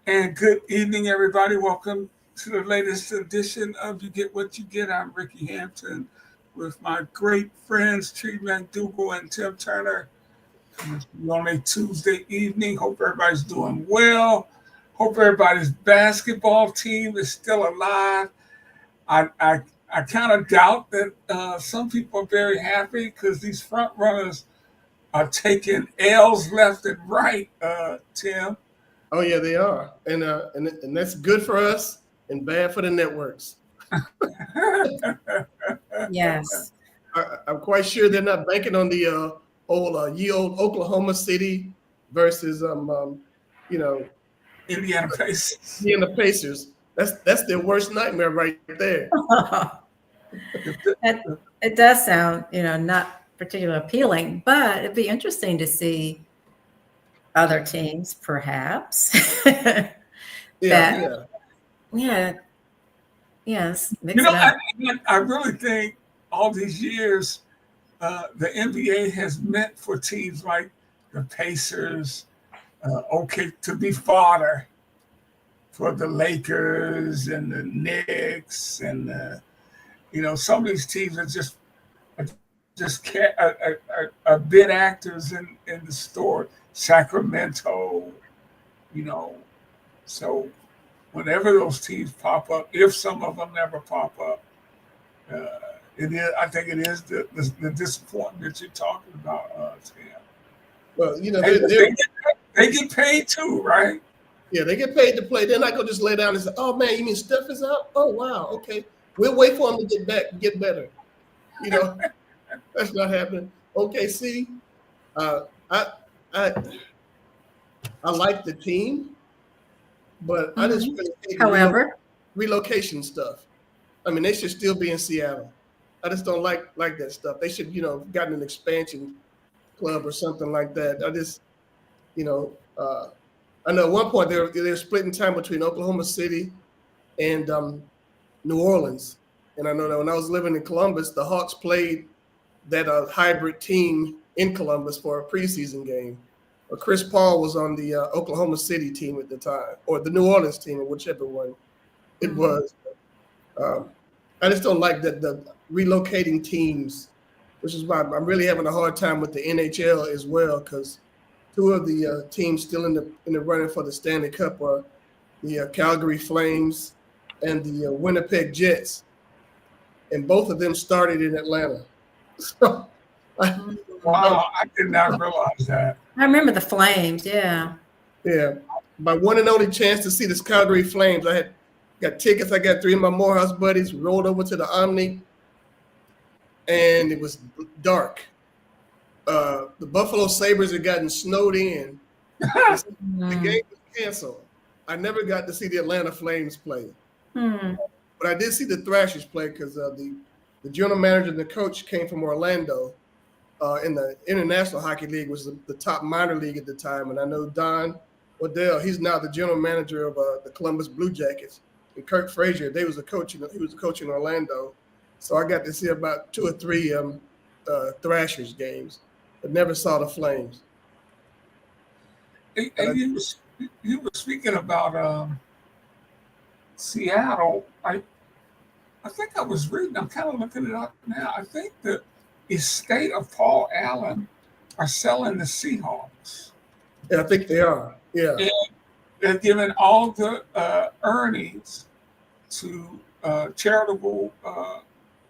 And good evening, everybody. Welcome to the latest edition of You Get What You Get. I'm Rickey Hampton with my great friends, McDougal and Tim Turner. It's on a Tuesday evening. Hope everybody's doing well. Hope everybody's basketball team is still alive. I, I, I kind of doubt that some people are very happy because these front runners are taking L's left and right, Tim. Oh yeah, they are, and that's good for us and bad for the networks. Yes. I'm quite sure they're not banking on the ye old Oklahoma City versus you know Indiana Pacers. Indiana Pacers. That's their worst nightmare right there. It does sound, not particularly appealing, but it'd be interesting to see other teams, perhaps. Yeah, that, yeah, yes, mix You know, it up. I really think all these years the NBA has meant for teams like the Pacers, okay, to be fodder for the Lakers and the Knicks and some of these teams are bid actors in the store. Sacramento, you know, so whenever those teams pop up, if some of them never pop up, uh, it is. I think it is the disappointment you're talking about, Tim. well, Hey, they get paid too, right? they get paid to play. They're not gonna just lay down and say, "Oh man, you mean Steph is out? Oh wow, okay, we'll wait for him to get back, get better." You know, that's not happening. OKC, I I I like the team, but I just really hate the However, relocation stuff. I mean, they should still be in Seattle. I just don't like that stuff. They should, gotten an expansion club or something like that. You know, uh, I know at one point they were splitting time between Oklahoma City and New Orleans, and I know that when I was living in Columbus, the Hawks played that hybrid team in Columbus for a preseason game. Chris Paul was on the Oklahoma City team at the time, or the New Orleans team, or whichever one it was. Um, I just don't like the relocating teams, which is why I'm really having a hard time with the NHL as well, because two of the teams still in the running for the Stanley Cup are the Calgary Flames and the Winnipeg Jets, and both of them started in Atlanta. So, Wow, I did not realize that. I remember the Flames. Yeah. yeah, my one and only chance to see this Calgary Flames, I had got tickets. I got three of my Morehouse buddies. We rolled over to the Omni, and it was dark. The Buffalo Sabres had gotten snowed in. The game was canceled. I never got to see the Atlanta Flames play, but I did see the Thrashers play because the general manager and the coach came from Orlando. In the International Hockey League, was the top minor league at the time, and I know Don Waddell. He's now the general manager of the Columbus Blue Jackets. And Kirk Frazier, he was a coach in Orlando, so I got to see about two or three Thrashers games, but never saw the Flames. And you were speaking about Seattle. I think I was reading. I'm kind of looking it up now. I think the estate of Paul Allen are selling the Seahawks. Yeah, I think they are. Yeah. And they're giving all the earnings to charitable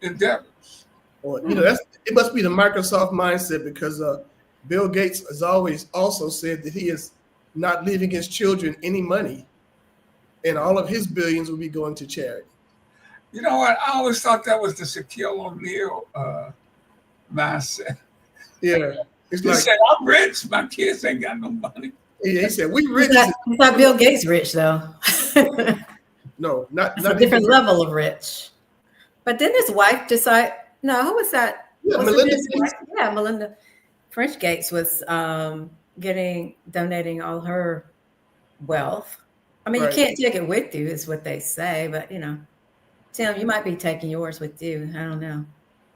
endeavors. Well, it must be the Microsoft mindset because Bill Gates has always also said that he is not leaving his children any money, and all of his billions will be going to charity. You know what? I always thought that was the Shaquille O'Neal mindset. Yeah, it's He like said, "I'm rich. My kids ain't got no money." he said, "We rich." He's not Bill Gates rich, though. No, not It's a different even, level of rich. But didn't his wife decide? No, who was that? Yeah, Was it Melinda his wife? Yeah, Melinda French Gates was donating all her wealth. I mean, Right. you can't take it with you, is what they say. But Tim, you might be taking yours with you. I don't know.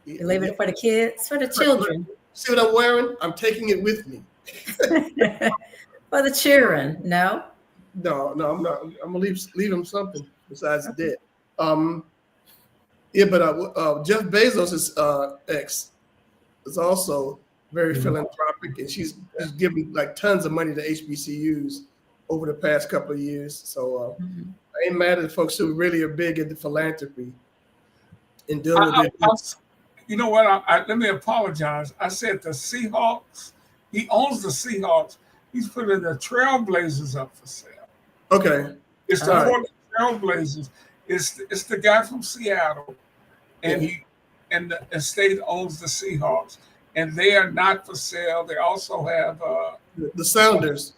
You're leaving it for the kids, for the children, See what I'm wearing? I'm taking it with me. for the children. No, No, I'm not. I'm gonna leave him something besides debt. Yeah, but Jeff Bezos' ex is also very philanthropic, and she's given like tons of money to HBCUs over the past couple of years. So I ain't mad at folks who really are big into philanthropy and dealing with it. You know what? Let me apologize. I said the Seahawks. He owns the Seahawks. He's putting the Trailblazers up for sale. Okay. It's the Portland Trailblazers. It's the guy from Seattle, and the estate owns the Seahawks, and they are not for sale. They also have the Sounders.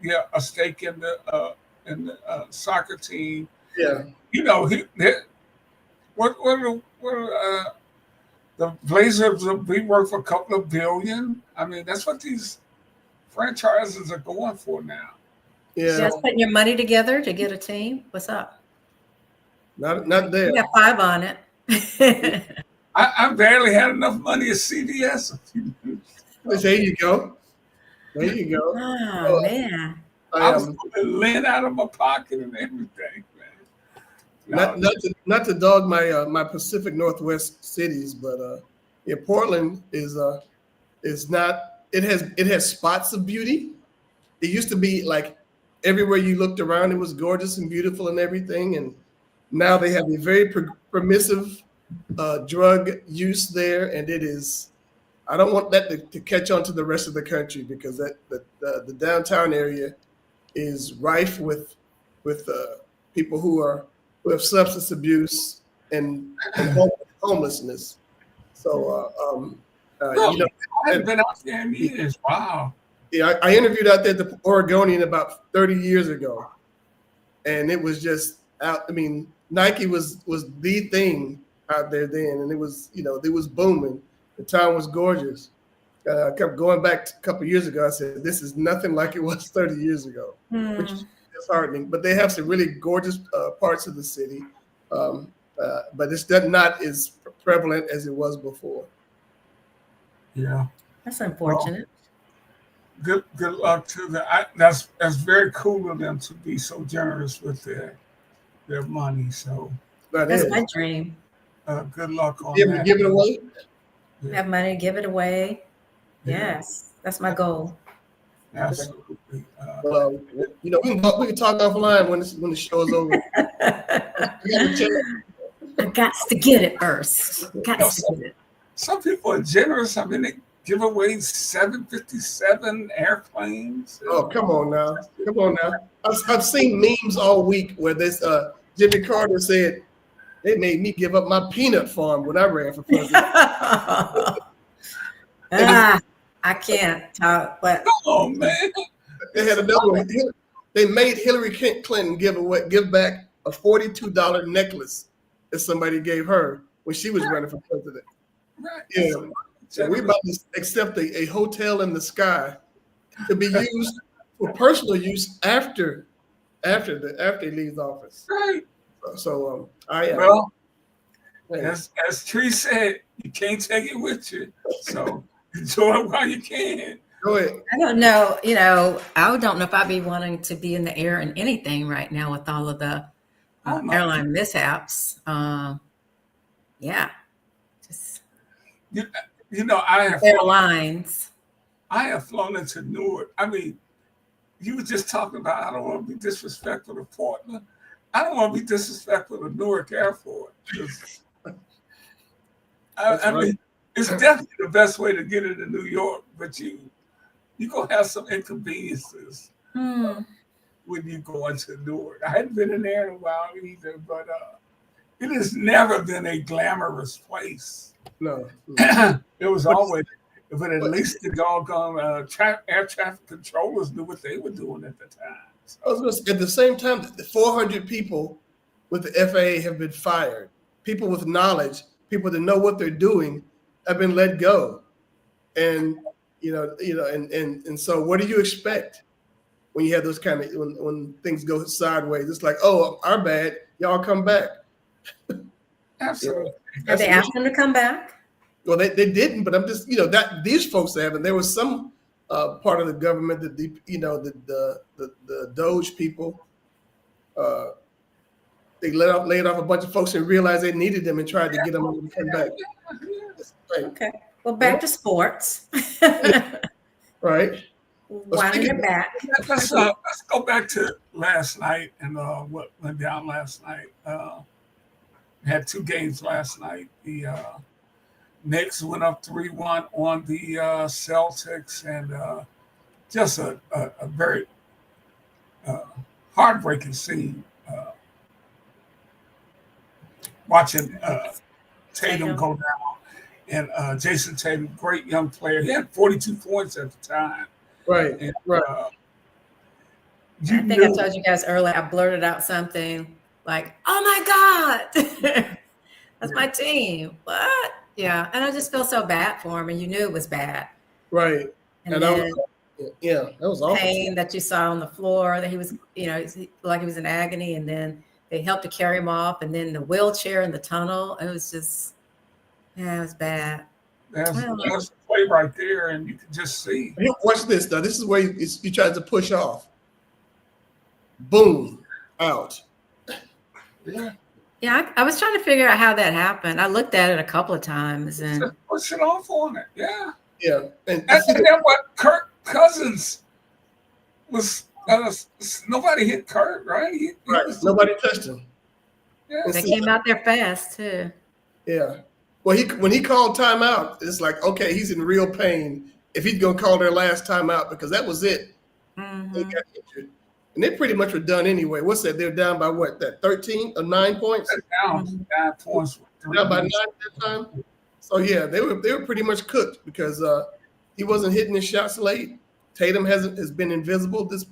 Yeah, a stake in the soccer team. Yeah. You know, the Blazers will be worth a couple of billion. I mean, that's what these franchises are going for now. Yeah. Just putting your money together to get a team. What's up? Not there. You got 5 on it. I barely had enough money at CVS. There you go. There you go. Oh, man. I was putting lint out of my pocket and everything, man. Not to dog my Pacific Northwest cities, but yeah, Portland is not. It has spots of beauty. It used to be like everywhere you looked around, it was gorgeous and beautiful and everything, and now they have a very permissive drug use there, and it is. I don't want that to catch on to the rest of the country, because the downtown area is rife with people who have substance abuse and homelessness. So I haven't been out there in years. Wow. Yeah, I interviewed out there at the Oregonian about 30 years ago, and it was just out. I mean, Nike was the thing out there then, and it was booming. The town was gorgeous. I kept going back a couple of years ago. I said, this is nothing like it was 30 years ago, which is disheartening. But they have some really gorgeous parts of the city, but it's not as prevalent as it was before. Yeah, that's unfortunate. Well, good luck to them. That's very cool of them to be so generous with their money. So that's my dream. Good luck on that. Give it away. Yeah. Have money, give it away. Yes, that's my goal. Absolutely. We can talk offline when the show is over. I got to get it first. Some people are generous. I mean, they give away 757 airplanes. Oh, come on now. I've seen memes all week where this Jimmy Carter said, they made me give up my peanut farm when I ran for president. I can't talk, but come on, man. They had another one. They made Hillary Clinton give back a $42 necklace that somebody gave her when she was running for president. Right. Yeah. So we're about to accept a hotel in the sky to be used for personal use after he leaves office. Right. So well, as Tree said, you can't take it with you. So enjoy it while you can. Go ahead. I don't know. I don't know if I'd be wanting to be in the air in anything right now with all of the airline mishaps. Yeah. Just I have airlines. I have flown into Newark. I mean, you were just talking about I don't want to be disrespectful to Portland. I don't want to be disrespectful to Newark Airport. I mean, it's definitely the best way to get into New York, but you're going to have some inconveniences when you go into Newark. I hadn't been in there in a while either, but it has never been a glamorous place. No. It was always, but at least the doggone air traffic controllers knew what they were doing at the time. So. I was going to say, at the same time, the 400 people with the FAA have been fired. People with knowledge, people that know what they're doing, have been let go. And and so what do you expect when you have those kind of when things go sideways? It's like, oh, our bad, y'all come back. Absolutely. Have they asked them to come back? Well, they didn't, but I'm just that these folks haven't. There was some part of the government that the Doge people they laid off a bunch of folks and realized they needed them and tried to get them to come back. Right. Okay. Well, back to sports. Right. Winding it back. Let's go back to last night and what went down last night. We had 2 games last night. The Knicks went up 3-1 on the Celtics, and just a very heartbreaking scene. Watching Tatum go down, and Jason Tatum, great young player. He had 42 points at the time. Right. And, right. I think I told you guys earlier, I blurted out something like, "Oh my God, that's my team." What? Yeah. And I just feel so bad for him. And you knew it was bad. Right. And then that was awful. Pain that you saw on the floor, that he was, like he was in agony. And then they helped to carry him off. And then the wheelchair in the tunnel. It was just, it was bad. That's the play right there, and you can just see. Watch this, though. This is where he tries to push off. Boom. Out. Yeah. Yeah, I was trying to figure out how that happened. I looked at it a couple of times and just push it off on it. Yeah. Yeah. And then what Kirk Cousins was, nobody hit Kirk, right? Nobody touched him. Yeah. they came out there fast too. Yeah. Well, when he called timeout, it's like, okay, he's in real pain if he's going to call their last timeout, because that was it. Mm-hmm. They got injured. And they pretty much were done anyway. What's that? They're down by what? That 13 or 9 points? Down 9 points. Down by 9 at that time. So yeah, they were pretty much cooked because he wasn't hitting his shots late. Tatum has been invisible this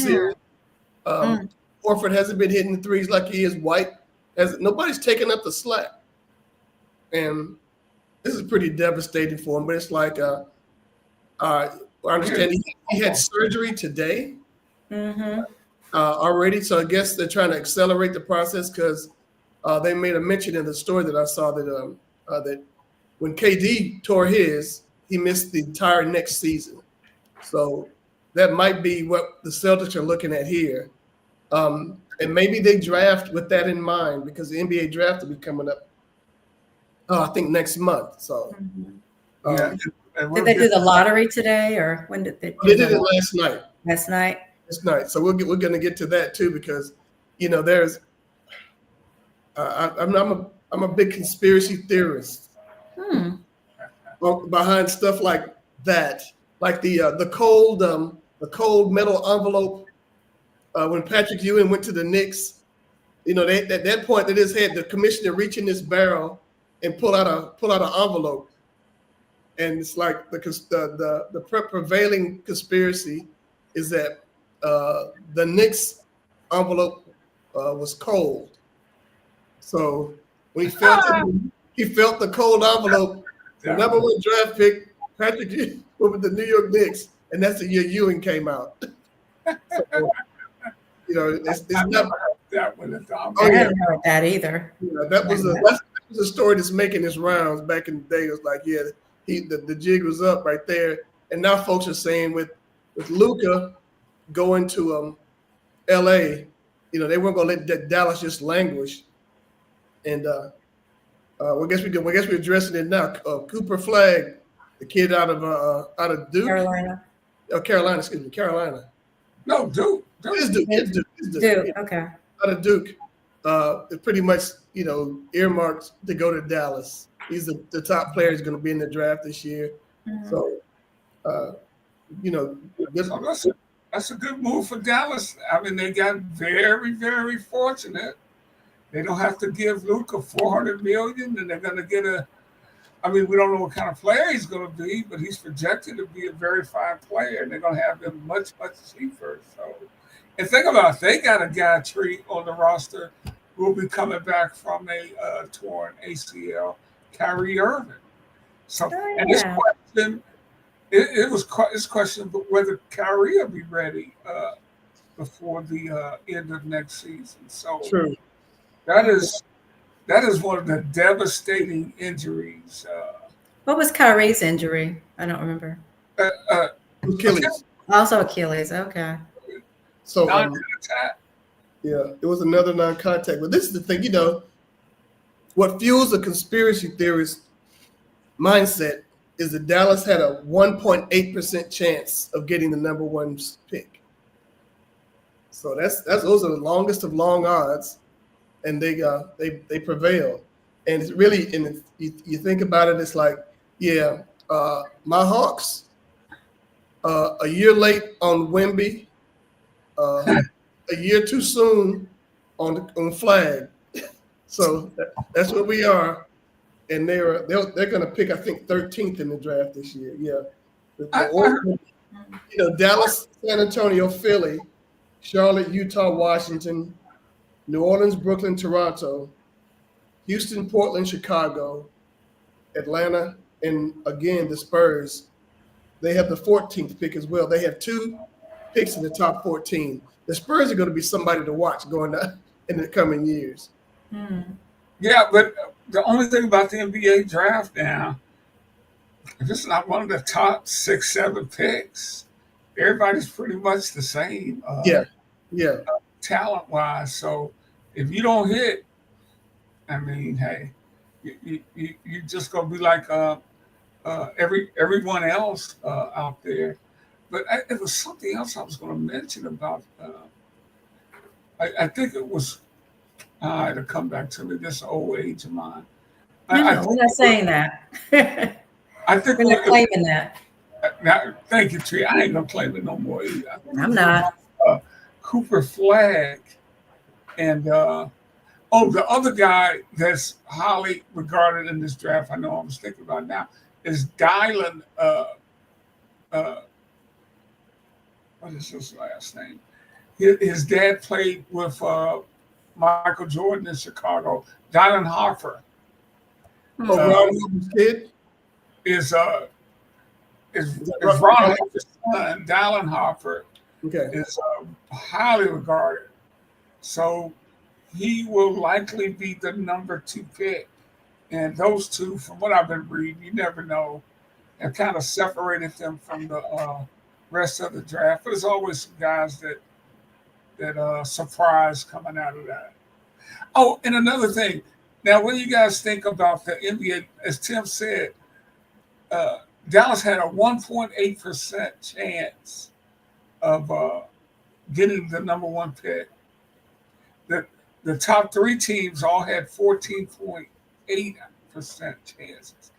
series. Horford hasn't been hitting the threes like he is. White nobody's taking up the slack. And this is pretty devastating for him. But it's like I understand he had surgery today. Already, so I guess they're trying to accelerate the process because they made a mention in the story that I saw that that when KD tore his, he missed the entire next season. So that might be what the Celtics are looking at here, and maybe they draft with that in mind because the NBA draft will be coming up. I think next month. So, Yeah. Did they do the lottery today, or when did they? They did it last night. Last night. Night. So we're going to get to that too, because there's I'm a big conspiracy theorist behind stuff like that, like the cold metal envelope when Patrick Ewing went to the Knicks. They, at that point they just had the commissioner reach in this barrel and pull out an envelope, and it's like the prevailing conspiracy is that the Knicks envelope was cold. So when he felt the cold envelope, the number 1 draft pick, Patrick Ewing, with the New York Knicks, and that's the year Ewing came out. So, it's not that one. I didn't know that either. That was a story that's making its rounds back in the day. It was like, the jig was up right there, and now folks are saying with Luka going to LA, they weren't going to let Dallas just languish. And I guess we're addressing it now. Cooper Flagg, the kid out of Duke, Carolina. Carolina, excuse me, Carolina. No, Duke. It's Duke. Duke. Okay. Out of Duke, it's pretty much earmarked to go to Dallas. He's the top player. He's going to be in the draft this year. So, that's a good move for Dallas. I mean, they got very, very fortunate. They don't have to give Luka $400 million, and they're going to get we don't know what kind of player he's going to be, but he's projected to be a very fine player, and they're going to have him much, much cheaper. So, and think about it, they got a guy on the roster who will be coming back from a torn ACL, Kyrie Irving. So, and this question. It's questionable whether Kyrie will be ready before the end of next season. So true. That is one of the devastating injuries. What was Kyrie's injury? I don't remember. Achilles. Also Achilles. Okay. So non-attack. Yeah, it was another non-contact. But this is the thing, what fuels a conspiracy theorist mindset is that Dallas had a 1.8% chance of getting the number one pick. So those are the longest of long odds, and they prevailed. And it's really, and you think about it, it's like, my Hawks, a year late on Wemby, a year too soon on Flag. So that's where we are, and they're going to pick, I think, 13th in the draft this year. Yeah, Dallas, San Antonio, Philly, Charlotte, Utah, Washington, New Orleans, Brooklyn, Toronto, Houston, Portland, Chicago, Atlanta, and again the Spurs. They have the 14th pick as well. They have 2 picks in the top 14. The Spurs are going to be somebody to watch going on in the coming years. Yeah, but the only thing about the NBA draft now, if it's not one of the top 6, 7 picks, everybody's pretty much the same. Talent-wise. So if you don't hit, I mean, hey, you just gonna be like everyone else out there. But it was something else I was going to mention about. I think it was. To come back to me, this old age of mine. We're not saying that. I think we're not claiming that. Thank you, Tree. I ain't gonna claim it no more either. I'm not. Cooper Flag and the other guy that's highly regarded in this draft, I know I was thinking about now, is Dylan. What is his last name? His dad played with Michael Jordan in Chicago. Dylan Harper. Ron kid is Ron Harper's son. Dylan Harper is highly regarded. So he will likely be the number 2 pick. And those two, from what I've been reading, you never know, have kind of separated them from the rest of the draft. But there's always some guys that surprise coming out of that. Oh, and another thing. Now, when you guys think about the NBA, as Tim said, Dallas had a 1.8% chance of getting the number 1 pick. The top 3 teams all had 14.8% chances.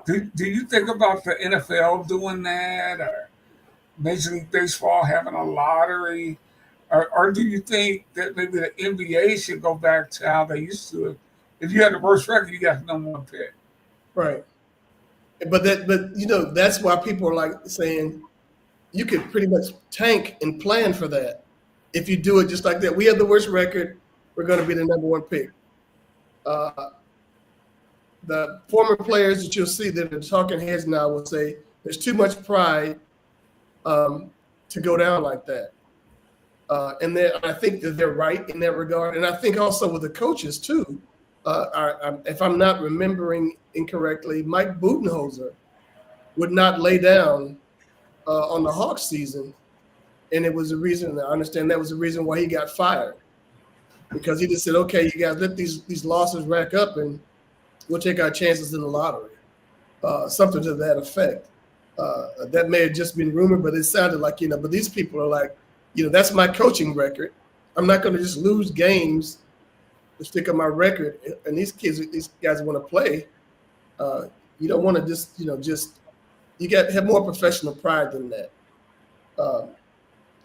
Do you think about the NFL doing that, or Major League Baseball having a lottery? Or do you think that maybe the NBA should go back to how they used to? If you had the worst record, you got the number 1 pick. Right. But that's why people are like saying you could pretty much tank and plan for that. If you do it just like that, we have the worst record, we're going to be the number 1 pick. The former players that you'll see that are talking heads now will say there's too much pride to go down like that. And I think that they're right in that regard. And I think also with the coaches too, if I'm not remembering incorrectly, Mike Budenholzer would not lay down on the Hawks season. And it was a reason, I understand that was the reason why he got fired. Because he just said, okay, you guys let these losses rack up and we'll take our chances in the lottery. Something to that effect. That may have just been rumored, but it sounded like, but these people are like, that's my coaching record. I'm not going to just lose games to stick on my record. And these guys want to play. You don't want to just you got to have more professional pride than that.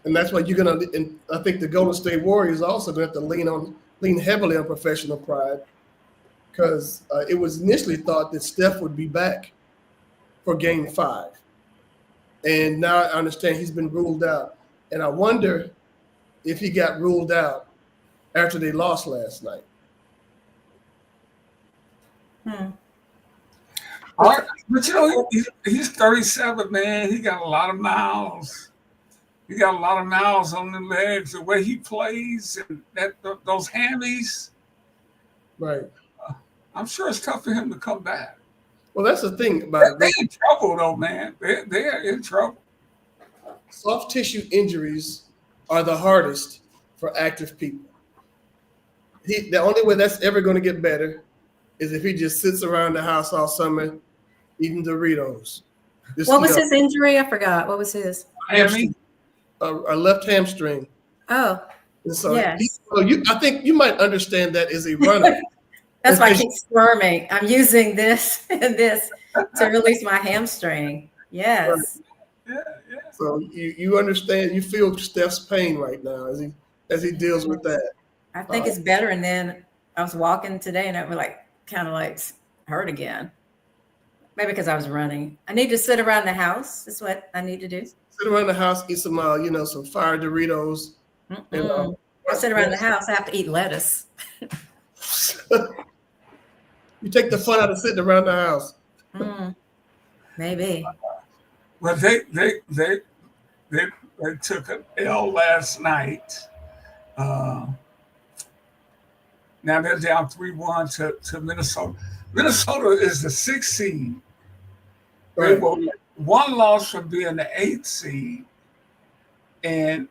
And that's why you're going to, and I think the Golden State Warriors also going to have to lean heavily on professional pride, because it was initially thought that Steph would be back for Game 5. And now I understand he's been ruled out. And I wonder if he got ruled out after they lost last night. But he's 37, man. He got a lot of miles. He got a lot of miles on the legs. The way he plays and those hammies. Right. I'm sure it's tough for him to come back. Well, that's the thing about it. They're in trouble, though, man. They're in trouble. Soft tissue injuries are the hardest for active people. the only way that's ever going to get better is if he just sits around the house all summer eating Doritos. What was his injury? I forgot. What was his? Hammy? A left hamstring. Oh, and so yes. I think you might understand that as a runner. That's why I keep squirming. I'm using this and this to release my hamstring. Yes. Yeah. So you understand, you feel Steph's pain right now as he deals with that. I think it's better. And then I was walking today and it was kind of hurt again. Maybe because I was running. I need to sit around the house. That's what I need to do. Sit around the house, eat some some fire Doritos. And, I sit around the house. I have to eat lettuce. You take the fun out of sitting around the house. Maybe. Well, they took an L last night. Now they're down 3-1 to Minnesota. Minnesota is the 6th seed. They Right. were one loss from being the 8th seed, and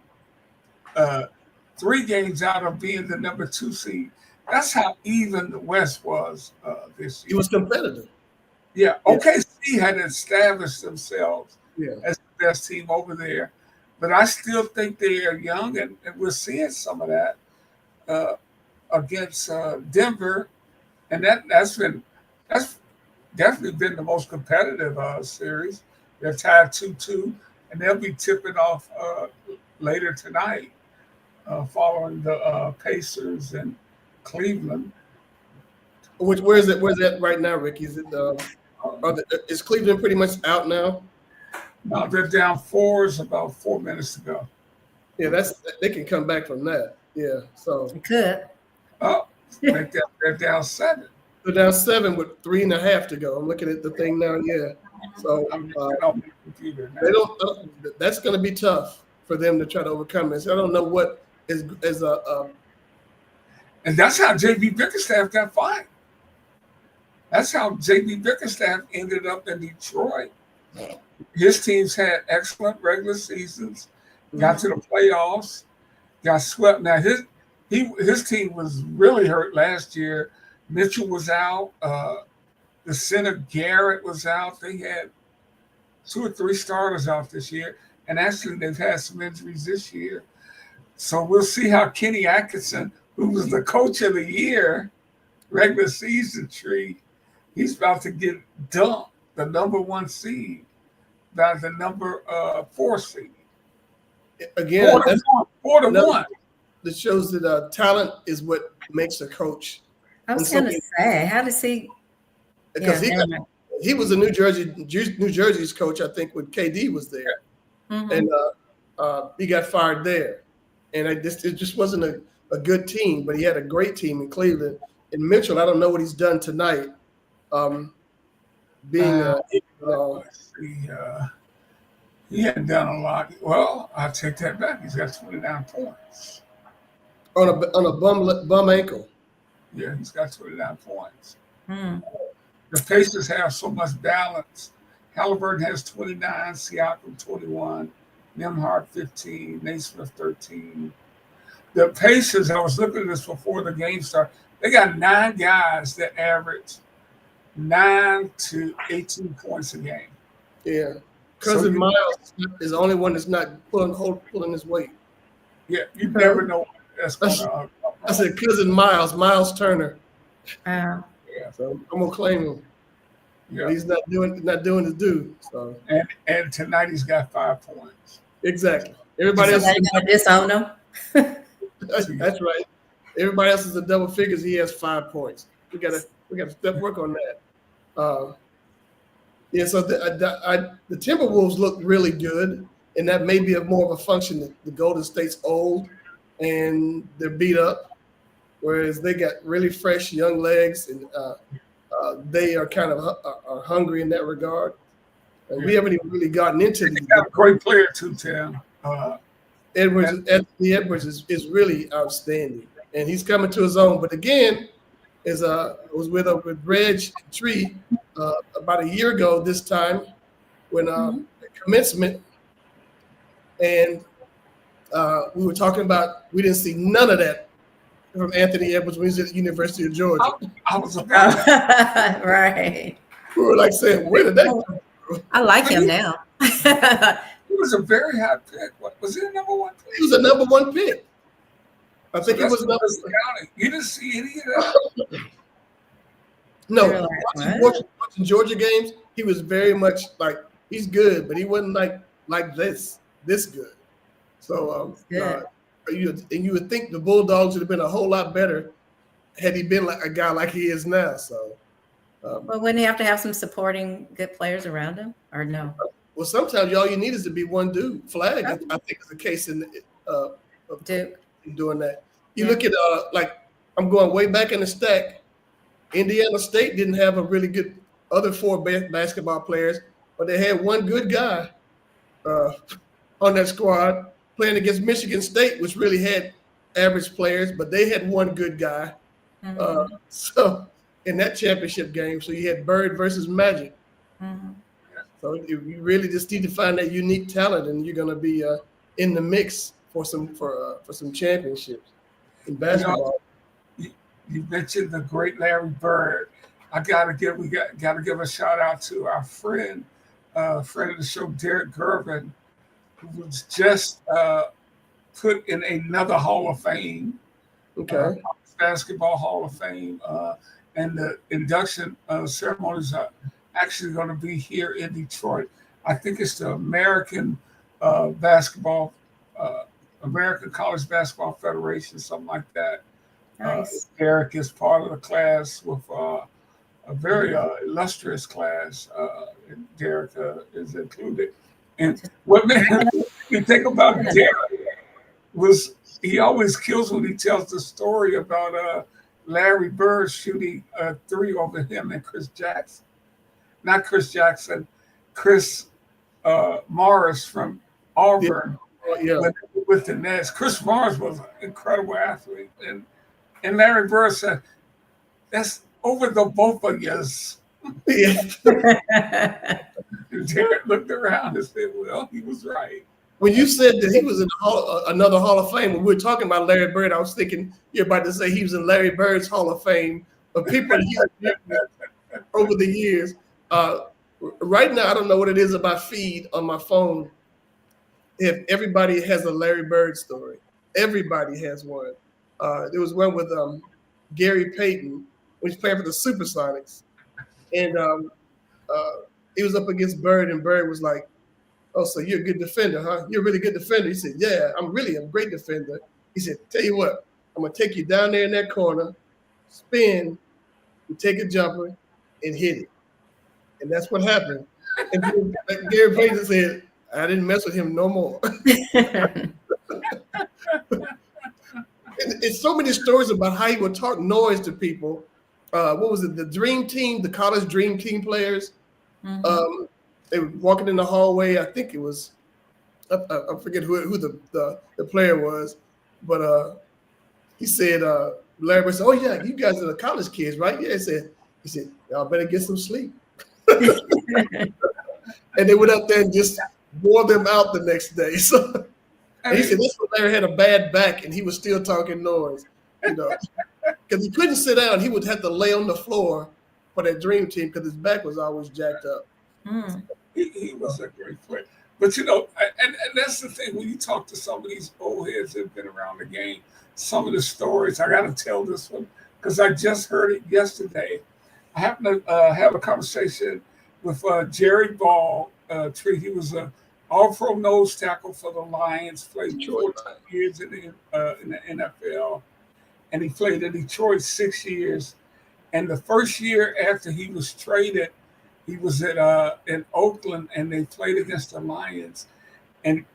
3 games out of being the number 2 seed. That's how even the West was this year. It was competitive. Yeah, OKC had established themselves Yeah. as the best team over there, but I still think they are young, and we're seeing some of that against Denver, and that's definitely been the most competitive series. They're tied 2-2, and they'll be tipping off later tonight, following the Pacers and Cleveland. Where's that right now, Ricky? Is it is Cleveland pretty much out now? No, they're down 4 about 4 minutes to go. Yeah, they can come back from that. Yeah, so It could. Oh, they're down 7. they're down 7 with 3.5 to go. I'm looking at the thing now. Yeah, so I'm looking on my computer now. they don't. That's going to be tough for them to try to overcome this. I don't know what is And that's how J.B. Bickerstaff got fired. That's how J.B. Bickerstaff ended up in Detroit. His teams had excellent regular seasons, got to the playoffs, got swept. Now his team was really hurt last year. Mitchell was out. The center Garrett was out. They had 2 or 3 starters out this year, and actually they've had some injuries this year. So we'll see how Kenny Atkinson, who was the coach of the year, regular season tree, he's about to get dumped, the number 1 seed, by the number 4 seed. again 4-1. that shows that talent is what makes a coach. I was going to say, how does he? Because he was a New Jersey's coach, I think, when KD was there, and he got fired there, and it just wasn't a good team. But he had a great team in Cleveland. And Mitchell, I don't know what he's done tonight. He hadn't done a lot. Well, I'll take that back. He's got 29 points on a bum ankle. Yeah, he's got 29 points. The Pacers have so much balance. Halliburton has 29, Siakam 21, Nembhard 15, Naismith 13. The Pacers, I was looking at this before the game started, they got 9 guys that average 9 to 18 points a game. Yeah. Cousin Miles is the only one that's not pulling his weight. Yeah, you never know what that's going to I said cousin Miles Turner. Yeah. So I'm gonna claim him. Yeah. He's not doing his due. So and tonight he's got 5 points. Exactly. Everybody else is gonna disown him. That's right. Everybody else is in double figures. He has 5 points. We gotta work on that. Yeah. So the Timberwolves look really good, and that may be more of a function that the Golden State's old and they're beat up, whereas they got really fresh young legs, and they are kind of are hungry in that regard. And we haven't even really gotten into it. They got a great player too, Tim. Anthony Edwards is really outstanding, and he's coming to his own. But again, I was with Reg Tree about a year ago this time when at commencement, and we were talking about we didn't see none of that from Anthony Edwards when he was at the University of Georgia. I was about that. Right. We were like saying, where did that come from? I like him now. He was a very high pick. What was he the number one pick? He was a number one pick. I think So he was number one. You didn't see any of that? No, watching Georgia games, he was very much like he's good, but he wasn't like this good. So you would think the Bulldogs would have been a whole lot better had he been like a guy like he is now. So, well, wouldn't he have to have some supporting good players around him, or no? Well, sometimes all you need is to be one dude. Flag, I think, is the case in Duke doing that. You look at like I'm going way back in the stack. Indiana State didn't have a really good other four basketball players, but they had one good guy on that squad playing against Michigan State, which really had average players, but they had one good guy. Mm-hmm. So in that championship game, so you had Bird versus Magic. Mm-hmm. So you really just need to find that unique talent, and you're going to be in the mix for some championships in basketball. You mentioned the great Larry Bird. We gotta give a shout out to our friend of the show, Derek Gervin, who was just put in another Hall of Fame. Okay. Basketball Hall of Fame, and the induction ceremonies are actually going to be here in Detroit. I think it's the American College Basketball Federation, something like that. Nice. Eric is part of the class with a very illustrious class. And Derek is included. And what made me think about Derek was he always kills when he tells the story about Larry Bird shooting a three over him and Chris Jackson. Not Chris Jackson, Chris Morris from Auburn with the Nets. Chris Morris was an incredible athlete. And Larry Bird said, that's over the both of yous. Derek looked around and said, well, he was right. When you said that he was in another Hall of Fame, when we were talking about Larry Bird, I was thinking you're about to say he was in Larry Bird's Hall of Fame of people over the years. Right now, I don't know what it is about feed on my phone. If everybody has a Larry Bird story, everybody has one. There was one with Gary Payton, when he's playing for the Supersonics, and he was up against Bird, and Bird was like, "Oh, so you're a good defender, huh? You're a really good defender." He said, "Yeah, I'm really a great defender." He said, "Tell you what, I'm gonna take you down there in that corner, spin, and take a jumper, and hit it." And that's what happened. And Gary Payton said, "I didn't mess with him no more." It's so many stories about how he would talk noise to people. What was it? The Dream Team, the college Dream Team players. Mm-hmm. They were walking in the hallway. I think it was, I forget who the player was, but he said, Larry said, "Oh yeah, you guys are the college kids, right?" Yeah, he said, "Y'all better get some sleep." And they went up there and just wore them out the next day. So and he said that's when Larry had a bad back and he was still talking noise, because he couldn't sit down. He would have to lay on the floor for that Dream Team because his back was always jacked up. Mm. He was a great player. But, and that's the thing, when you talk to some of these old heads that have been around the game, some of the stories, I got to tell this one because I just heard it yesterday. I happened to have a conversation with Jerry Ball. He was a all-pro nose tackle for the Lions, played 14 years in the NFL, and he played in Detroit 6 years. And the first year after he was traded, he was in Oakland, and they played against the Lions. And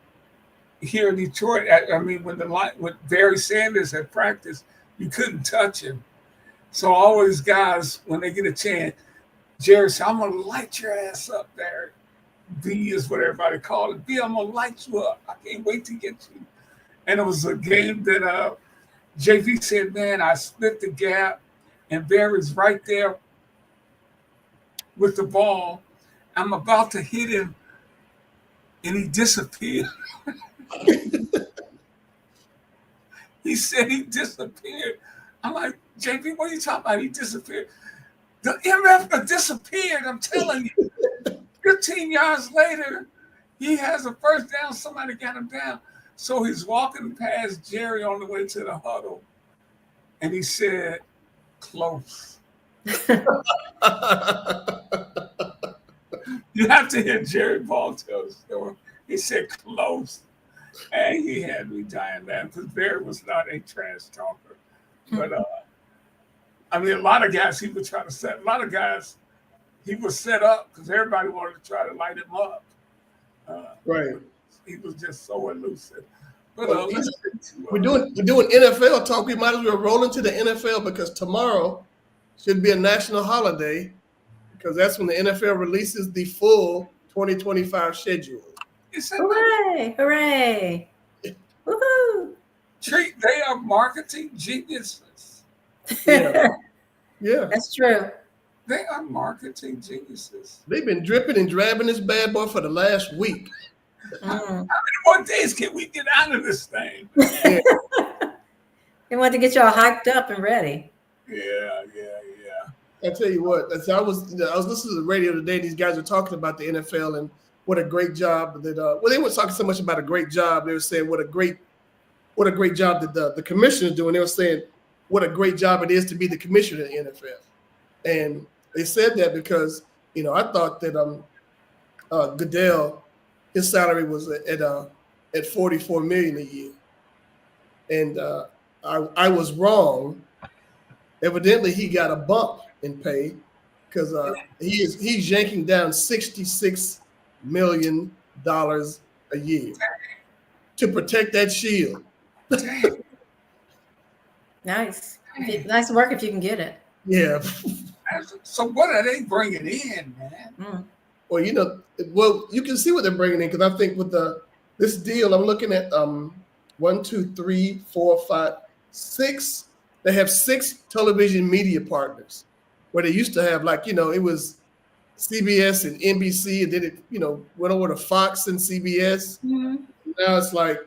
here in Detroit, when Barry Sanders had practiced, you couldn't touch him. So all these guys, when they get a chance, Jerry said, "I'm gonna light your ass up there." B is what everybody called it. B, I'm gonna light you up. I can't wait to get you. And it was a game that JV said, "Man, I split the gap, and Barry's right there with the ball. I'm about to hit him, and he disappeared." He said he disappeared. I'm like, JP, what are you talking about? He disappeared. The MF disappeared, I'm telling you. 15 yards later, he has a first down. Somebody got him down. So he's walking past Jerry on the way to the huddle. And he said, close. You have to hear Jerry Ball tell the story. He said, close. And he had me dying laughing because Barry was not a trash talker. But, I mean, a lot of guys he would try to set. A lot of guys he was set up because everybody wanted to try to light him up. Right. He was just so elusive. But we're doing NFL talk. We might as well roll into the NFL because tomorrow should be a national holiday because that's when the NFL releases the full 2025 schedule. Hooray! Hooray! Woohoo! They are marketing geniuses. Yeah. Yeah. That's true. They are marketing geniuses. They've been dripping and drabbing this bad boy for the last week. How many more days can we get out of this thing? They want to get y'all hyped up and ready. Yeah. I tell you what, I was listening to the radio today. These guys are talking about the NFL and what a great job that. They weren't talking so much about a great job. They were saying what a great job that the commissioner is doing. They were saying what a great job it is to be the commissioner of the NFL. And they said that because I thought that Goodell, his salary was at $44 million a year, and I was wrong. Evidently, he got a bump in pay because he's yanking down $66 million a year to protect that shield. Nice work if you can get it. Yeah. So what are they bringing in, man? Well, you can see what they're bringing in because I think with this deal, I'm looking at 1, 2, 3, 4, 5, 6. They have 6 television media partners, where they used to have it was CBS and NBC, and then it went over to Fox and CBS. Mm-hmm. Now it's like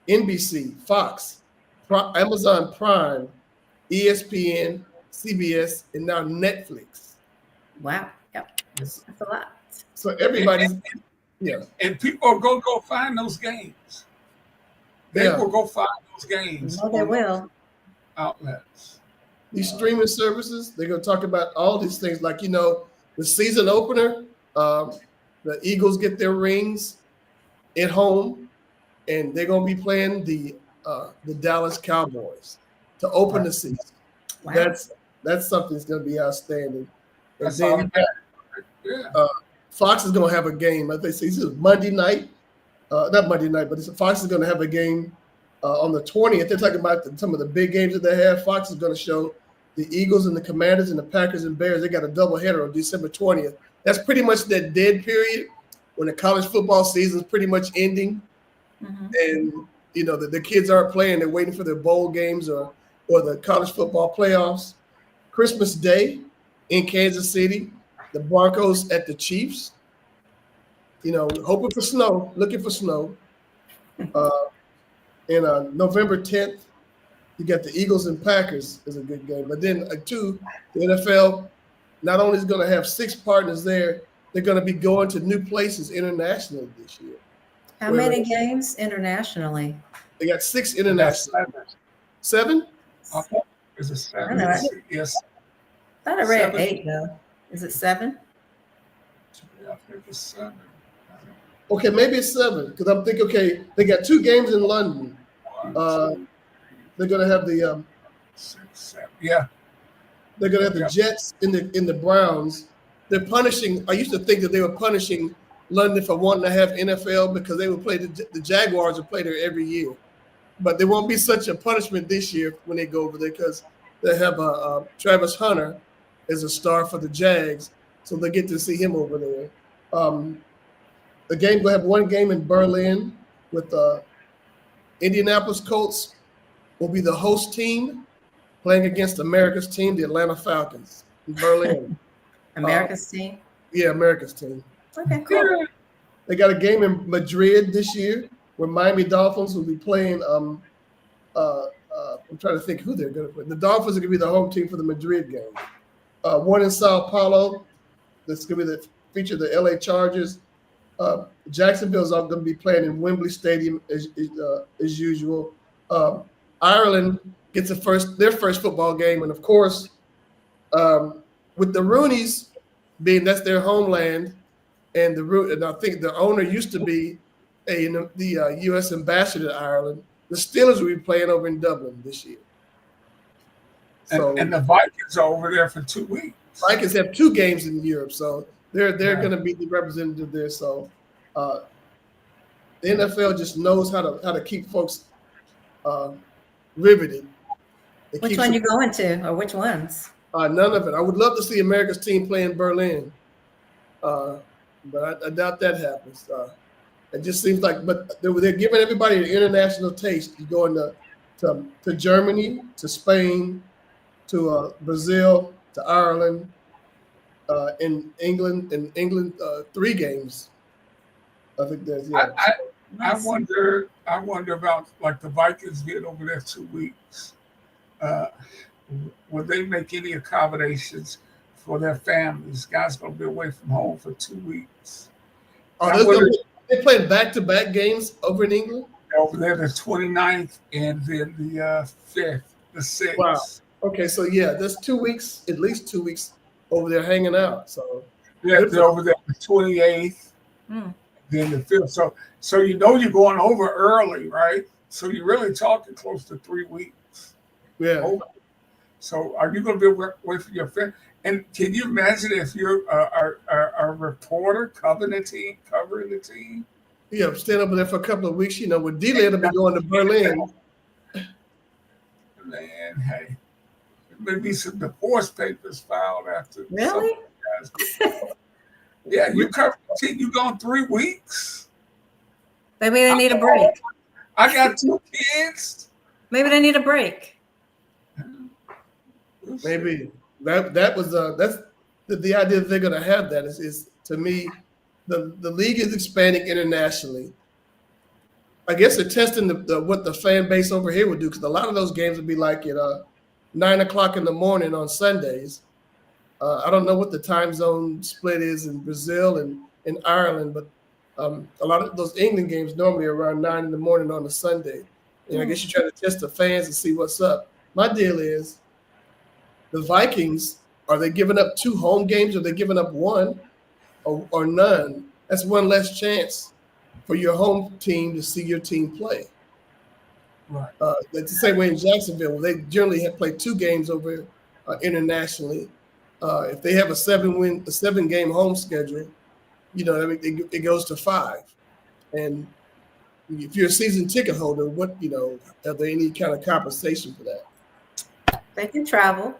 NBC, Fox, Amazon Prime, ESPN, CBS, and now Netflix. Wow. Yep. That's a lot. So everybody's and people are going to go find those games. They will go find those games. Oh, they will. Outlets. These streaming services, they're going to talk about all these things like, the season opener, the Eagles get their rings at home, and they're going to be playing the Dallas Cowboys to open the season. Wow. That's something that's going to be outstanding. And then Fox is going to have a game. I think this is Monday night. Not Monday night, but Fox is going to have a game on the 20th. They're talking about some of the big games that they have. Fox is going to show the Eagles and the Commanders and the Packers and Bears. They got a doubleheader on December 20th. That's pretty much that dead period when the college football season is pretty much ending. Mm-hmm. And, the kids aren't playing. They're waiting for their bowl games or the college football playoffs. Christmas Day in Kansas City, the Broncos at the Chiefs. Hoping for snow, looking for snow. And November 10th, you got the Eagles and Packers is a good game. But then, the NFL not only is going to have 6 partners there, they're going to be going to new places internationally this year. How many games internationally? They got 6 international. 7? Is it 7? Yes. I thought I read 8, though. Is it 7? Yeah, I think it's 7. Okay, maybe it's 7 because I'm thinking. They got 2 games in London. They're gonna have the 6, 7. Yeah. They're gonna have the Jets in the Browns. They're punishing. I used to think that they were punishing London for wanting to have NFL because they would play the Jaguars would play there every year, but there won't be such a punishment this year when they go over there because they have Travis Hunter as a star for the Jags, so they get to see him over there. The game will have 1 game in Berlin with Indianapolis Colts will be the host team playing against America's team, the Atlanta Falcons in Berlin. America's team? Yeah, America's team. Okay, cool. They got a game in Madrid this year where Miami Dolphins will be playing I'm trying to think who they're going to play. The Dolphins are going to be the home team for the Madrid game. One in Sao Paulo. That's going to be the feature the LA Chargers. Jacksonville's going to be playing in Wembley Stadium as usual. Ireland gets their first football game, and of course, with the Rooneys being that's their homeland, and I think the owner used to be the U.S. ambassador to Ireland. The Steelers will be playing over in Dublin this year. So, and the Vikings are over there for 2 weeks. Vikings have 2 games in Europe, so they're going to be the representative there. So the NFL just knows how to keep folks riveted. Which one you going to, or which ones? None of it. I would love to see America's team play in Berlin, but I doubt that happens. It just seems like, but they're giving everybody an international taste. You're going to Germany, to Spain, to Brazil, to Ireland, in England. 3 games. I think that's I wonder about like the Vikings get over there 2 weeks. Will they make any accommodations for their families? Guys gonna be away from home for 2 weeks. They playing back-to-back games over in England? Over there, the 29th and then the 5th, the 6th. Wow. Okay, so yeah, there's 2 weeks, at least 2 weeks over there hanging out. So yeah, they're over there the 28th, then the 5th. So you know you're going over early, right? So you're really talking close to 3 weeks. Yeah. Over. So are you going to be away from your family? And can you imagine if you're a reporter covering the team? Yeah, staying over there for a couple of weeks. With D-Lane will be going to Berlin. Man, hey, there may be some divorce papers filed after. Really? Yeah, you cover the team. You gone 3 weeks? Maybe they need a break. I got 2 kids. Maybe they need a break. Maybe that's the idea that they're going to have. That is to me, the league is expanding internationally. I guess they're testing what the fan base over here would do, because a lot of those games would be like at 9 o'clock in the morning on Sundays. I don't know what the time zone split is in Brazil and in Ireland, but a lot of those England games normally are around 9 in the morning on a Sunday. And I guess you try to test the fans and see what's up. My deal is, the Vikings, are they giving up 2 home games, or are they giving up 1 or none? That's one less chance for your home team to see your team play. Right. That's the same way in Jacksonville. They generally have played 2 games over internationally. If they have a 7-game home schedule, it goes to 5. And if you're a season ticket holder, are there any kind of compensation for that? They can travel.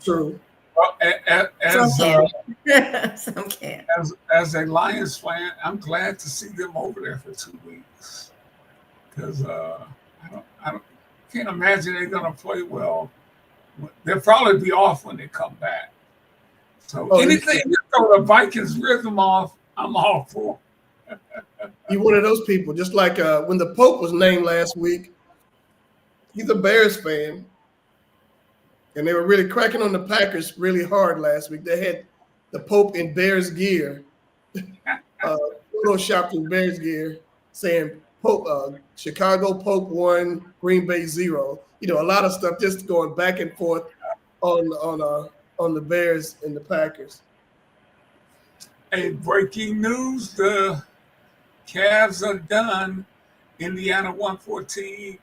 True. Well, Some can. As a Lions fan, I'm glad to see them over there for 2 weeks, because I can't imagine they're gonna play well. They'll probably be off when they come back. So anything to throw the Vikings rhythm off, I'm all for. You're one of those people, just like when the Pope was named last week. He's a Bears fan. And they were really cracking on the Packers really hard last week. They had the Pope in Bears gear, photoshopped in Bears gear, saying Pope, Chicago Pope 1, Green Bay 0. A lot of stuff just going back and forth on the Bears and the Packers. Hey, breaking news: the Cavs are done. Indiana 114,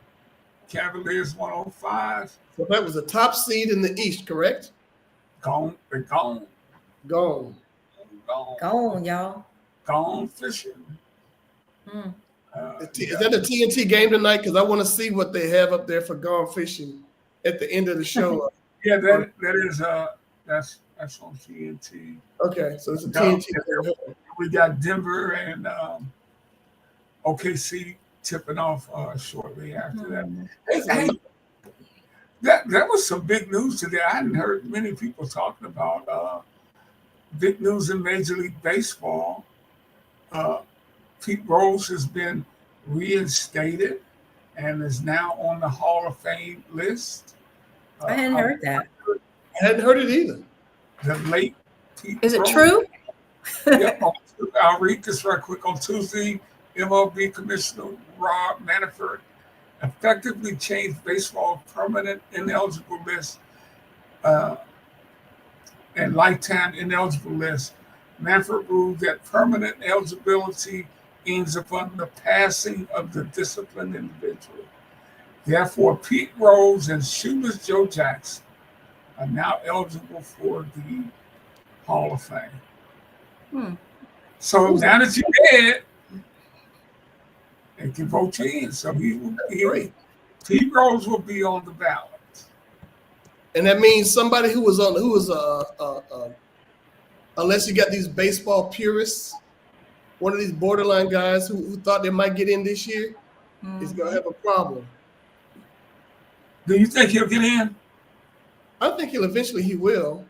Cavaliers 105. So that was the top seed in the East, correct? They're gone. Gone, y'all. Gone fishing. Is that a TNT game tonight? Because I want to see what they have up there for gone fishing at the end of the show. Yeah, that's on TNT. Okay, so it's a TNT. We got Denver and OKC tipping off shortly after that. Hey, that was some big news today. I hadn't heard many people talking about big news in Major League Baseball. Pete Rose has been reinstated and is now on the Hall of Fame list. I hadn't heard that. I hadn't heard it either. The late Pete Is it Rose. true? Yep. I'll read this right quick. On Tuesday, MLB Commissioner Rob Manfred effectively changed baseball's permanent ineligible list and lifetime ineligible list. Manfred ruled that permanent eligibility ends upon the passing of the disciplined individual. Therefore, Pete Rose and Shoeless Joe Jackson are now eligible for the Hall of Fame. So now that you're dead, they can vote you in. So Pete Rose will be on the ballot. And that means somebody who was unless you got these baseball purists, one of these borderline guys who thought they might get in this year is going to have a problem. Do you think he'll get in? I think he will.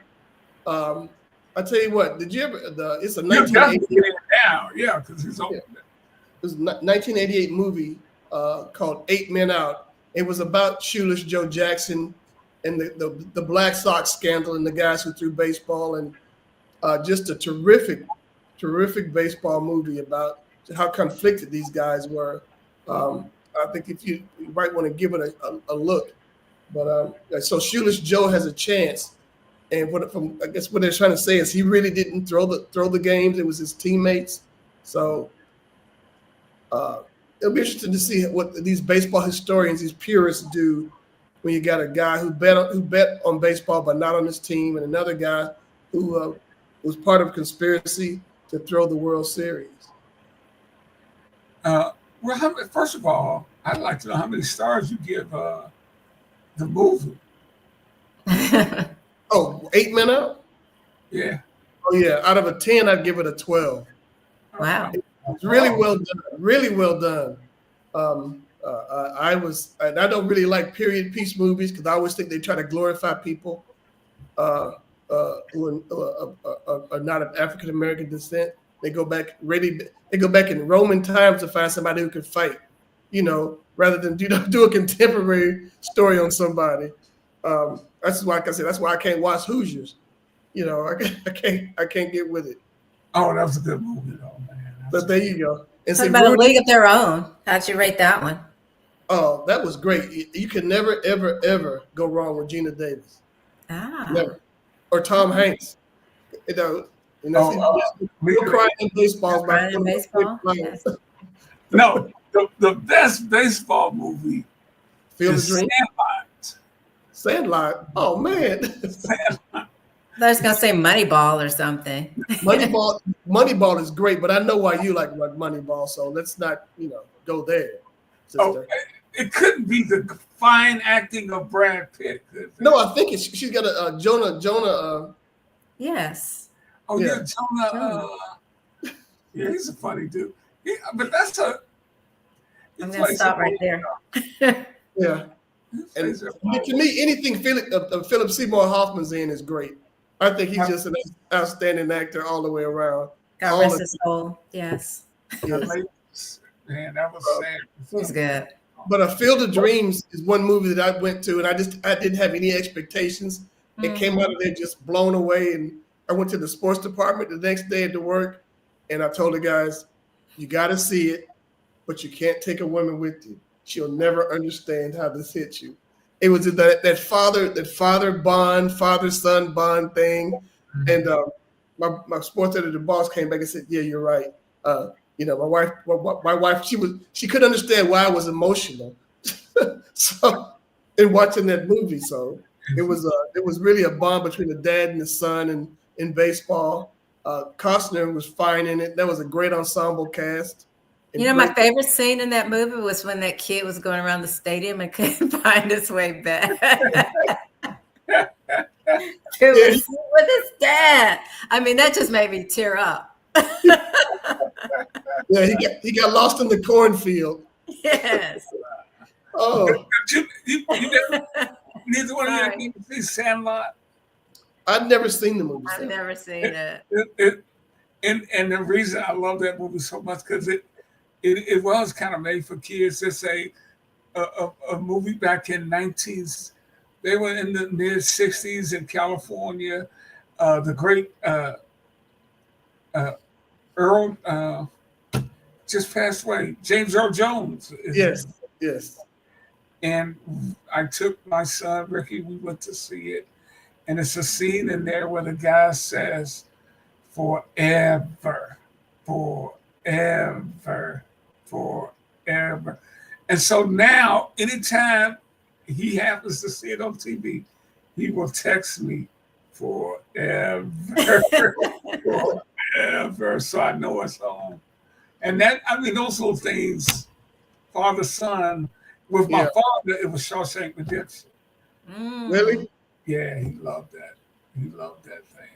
I tell you what, did you ever? It's a He'll 1988. get in now, yeah, because he's on. Yeah. It was a 1988 movie called 8 Men Out. It was about Shoeless Joe Jackson and the Black Sox scandal and the guys who threw baseball, and just a terrific baseball movie about how conflicted these guys were. I think if you might want to give it a look. But so Shoeless Joe has a chance. And I guess what they're trying to say is he really didn't throw the games. It was his teammates. So it'll be interesting to see what these baseball historians, these purists, do when you got a guy who bet on baseball but not on his team, and another guy who was part of a conspiracy to throw the World Series. Well, first of all, I'd like to know how many stars you give the movie. 8 Men Out? Yeah. Oh, yeah. Out of a 10, I'd give it a 12. Wow. It's really well done. Really well done. I don't really like period piece movies because I always think they try to glorify people who are not of African American descent. They go back in Roman times to find somebody who could fight, rather than do a contemporary story on somebody. That's why I can't watch Hoosiers. I can't get with it. Oh, that was a good movie, though, man. But there you go. And What about A League of Their Own? How'd you rate that one? Oh, that was great. You can never, ever, ever go wrong with Gina Davis. Never. Or Tom Hanks. We'll cry in baseball. Crying in baseball? Yes. No, the best baseball movie Field of is Dreams. Sandlot. Oh, man. Sandlot. I was going to say Moneyball or something. Moneyball is great, but I know why you like Moneyball, so let's not, go there. Oh, it couldn't be the fine acting of Brad Pitt. No, I think she's got a Jonah. Yes. Oh, yeah, Jonah. Yeah, he's a funny dude. But that's a. I'm going to stop right there. Yeah. And to me, anything Philip Seymour Hoffman's in is great. I think he's just an outstanding actor all the way around. God rest his soul. Yes. Man, that was sad. It was good. But A Field of Dreams is one movie that I went to, and I didn't have any expectations. It came out of there just blown away. And I went to the sports department the next day to work, and I told the guys, "You got to see it, but you can't take a woman with you. She'll never understand how this hits you." It was that father-son bond thing. And my sports editor boss came back and said, "Yeah, you're right. My wife, she couldn't understand why I was emotional." So in watching that movie, so it was really a bond between the dad and the son in baseball. Costner was fine in it. That was a great ensemble cast. My favorite scene in that movie was when that kid was going around the stadium and couldn't find his way back with his dad. I mean, that just made me tear up. Yeah, he got lost in the cornfield. Yes. Oh. Neither one of you see Sandlot? I've never seen the movie. I've never seen it. And the reason I love that movie so much because it was kind of made for kids to say, a movie back in they were in the mid 60s in California. The great Earl just passed away. James Earl Jones. Yes. And I took my son Ricky. We went to see it, and it's a scene in there where the guy says, "Forever, forever, forever." And so now, anytime he happens to see it on TV, he will text me, "Forever, forever," so I know it's on. And those little things, father son. With my father, it was Shawshank Redemption. Really? Yeah, he loved that. He loved that thing.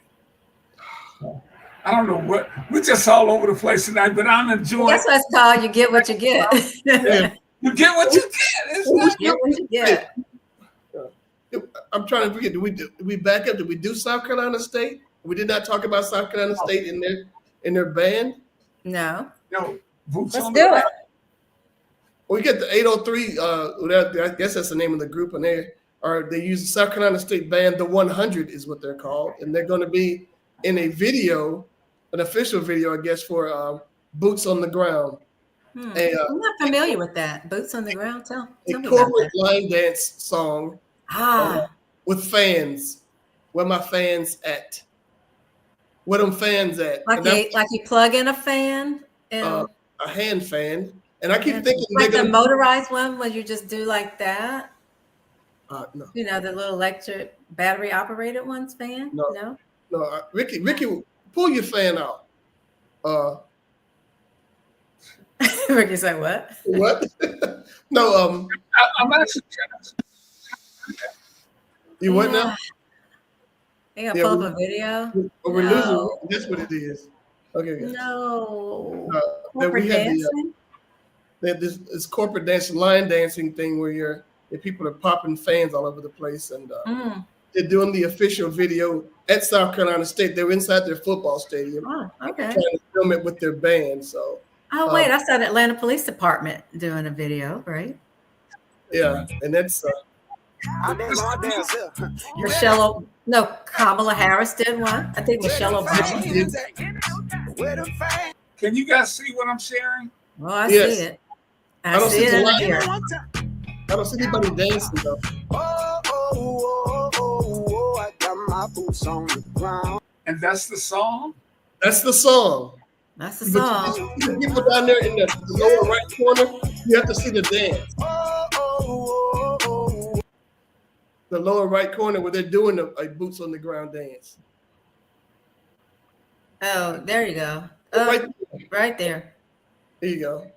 So, I don't know what we're just all over the place tonight, but I'm enjoying. That's what it's called. You get what you get. You get what you get. You get what you get. I'm trying to forget. Did we back up? Did we do South Carolina State? We did not talk about South Carolina State in their band. No. Boots Let's on do it. We get the 803. I guess that's the name of the group in there. Or they use the South Carolina State Band. The 100 is what they're called, and they're going to be in a video, an official video, I guess, for Boots on the Ground. I'm not familiar with that. Boots on the Ground. Tell me about corporate that. line dance song with fans. Where my fans at? Where them fans at? Like you plug in a fan and a hand fan. And I keep thinking like the motorized one where you just do like that. No. You know, the little electric battery operated ones fan. No. Ricky, pull your fan out. Ricky said what? What? No. I'm actually jealous. You what now? You gonna pull up a video? We're losing. That's what it is. Okay. Guys. No. Corporate dancing. This corporate dancing, line dancing thing where people are popping fans all over the place, and they're doing the official video at South Carolina State. They're inside their football stadium. Oh, okay. Trying to film it with their band. So. Oh wait, I saw the Atlanta Police Department doing a video, right? Yeah, and that's. Kamala Harris did one. I think Michelle Obama. Can you guys see what I'm sharing? Well, I see it. I see it in here. I don't see anybody dancing though. I got my boots on the ground. And that's the song? That's the song. That's the song. The people down there in the lower right corner, you have to see the dance. The lower right corner where they're doing a boots on the ground dance. Oh, there you go. Right there. There you go.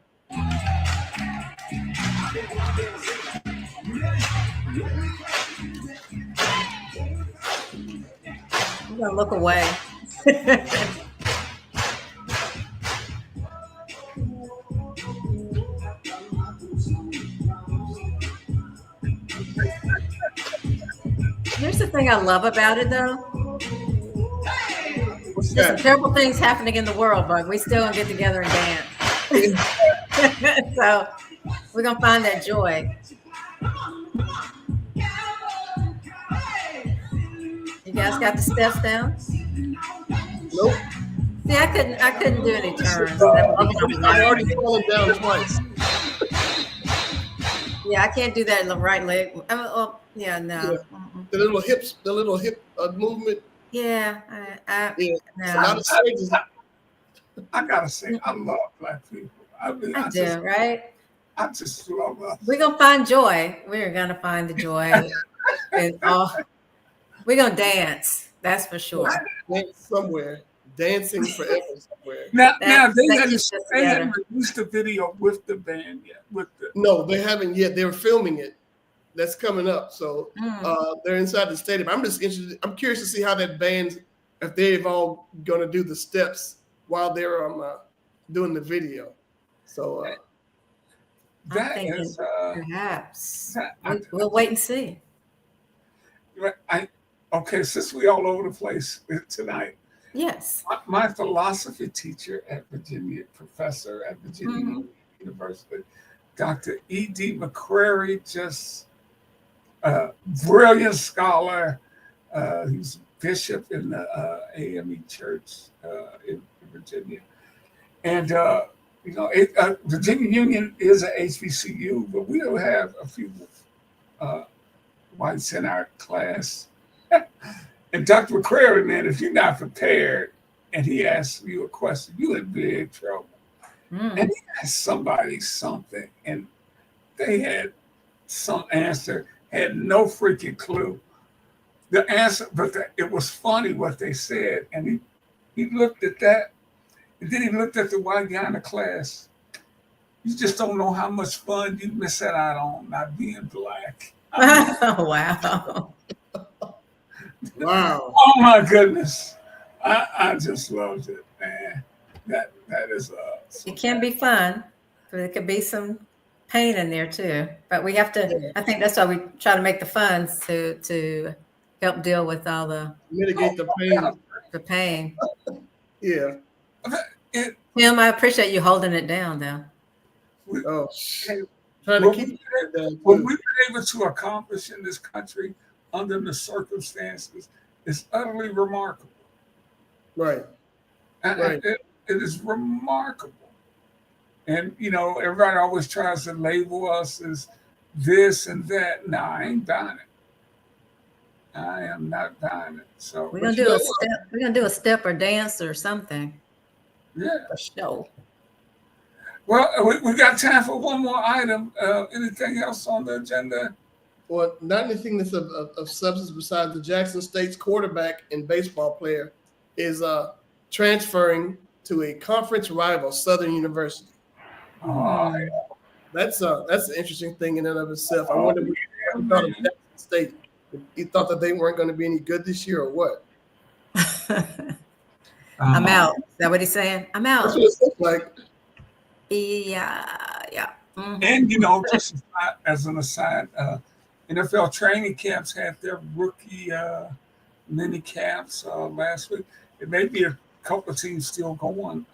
I'm gonna look away. Here's the thing I love about it, though. There's some terrible things happening in the world, but we still gonna get together and dance. So we're gonna find that joy. You guys got the steps down? Nope. See, I couldn't do any turns. I already fallen down twice. Yeah, I can't do that in the right leg. No. Yeah. The little hip movement. Yeah, A no. lot of stages. I gotta say, I love Black people. I do, right? I just love us. We're gonna find joy. We're gonna find the joy. We're gonna dance. That's for sure. Dance somewhere, dancing forever somewhere. Now they hadn't released the video with the band yet. No, they haven't yet. They were filming it. That's coming up. So they're inside the stadium. I'm just interested. I'm curious to see how that band, if they're all going to do the steps while they're doing the video. So perhaps we'll wait and see. Okay, since we all over the place tonight. Yes. My philosophy teacher at Virginia, professor at Virginia University, Dr. E.D. McCrary, just a brilliant scholar. He's bishop in the AME Church in Virginia. And, Virginia Union is an HBCU, but we do have a few whites in our class. And Dr. McCrary, man, if you're not prepared and he asks you a question, you in big trouble. And he asked somebody something, and they had some answer, had no freaking clue. The answer, but it was funny what they said. And he looked at that, and then he looked at the white guy in the class. You just don't know how much fun you miss out on not being black. Wow. Wow. Oh my goodness. I just loved it, man. That is It can be fun, but it could be some pain in there too. But we have to, I think that's why we try to make the funds to help deal with all Mitigate the pain. pain. Yeah. Tim, I appreciate you holding it down though. Oh, trying to keep it down. What we've been able to accomplish in this country under the circumstances is utterly remarkable. Right. Right. It is remarkable. And, everybody always tries to label us as this and that. No, I ain't buying it. I am not buying it. So We're gonna do a step. We're gonna do a step or dance or something. Yeah. For sure. Well, we got time for one more item. Anything else on the agenda? Well, not anything that's of substance besides the Jackson State's quarterback and baseball player is transferring to a conference rival, Southern University. Oh, yeah. That's an interesting thing in and of itself. I wonder what you thought of Jackson State. You thought that they weren't going to be any good this year or what? I'm out. Is that what he's saying? I'm out. That's what it looks like. Yeah. Mm-hmm. And just as an aside, NFL training camps had their rookie mini camps last week. It may be a couple of teams still going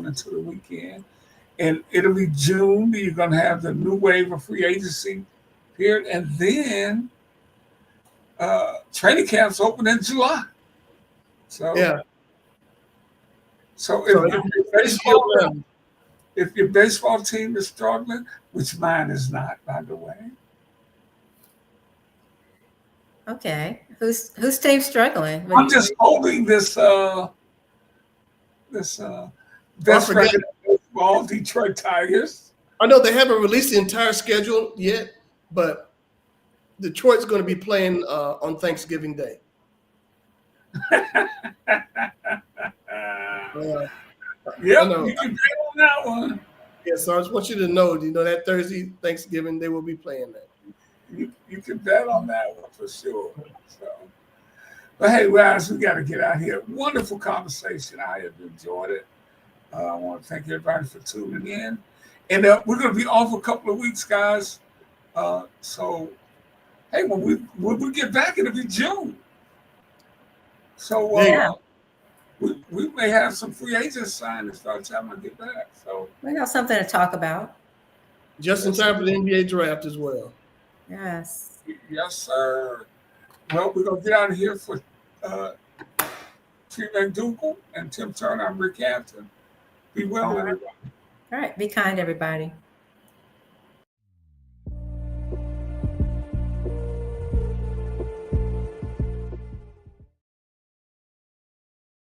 into the weekend, and it'll be June. You're going to have the new wave of free agency period, and then training camps open in July. So yeah. So if your baseball team is struggling, which mine is not, by the way. Okay. Whose team's struggling? I'm just holding this best record of baseball, Detroit Tigers. I know they haven't released the entire schedule yet, but Detroit's going to be playing on Thanksgiving Day. Yeah, you can bet on that one. Yeah, so I just want you to know, that Thursday, Thanksgiving, they will be playing that. You can bet on that one for sure. So, but hey, guys, we got to get out here. Wonderful conversation. I have enjoyed it. I want to thank everybody for tuning in. And we're going to be off a couple of weeks, guys. So, hey, when we get back, it'll be June. So, we may have some free agents signings by the time I get back. So we got something to talk about. Just in time for the NBA draft as well. Yes. Yes, sir. Well, we're going to get out of here for T. McDougal and Tim Turner. I'm Rick Hampton. Be well, everybody. All right. Be kind, everybody.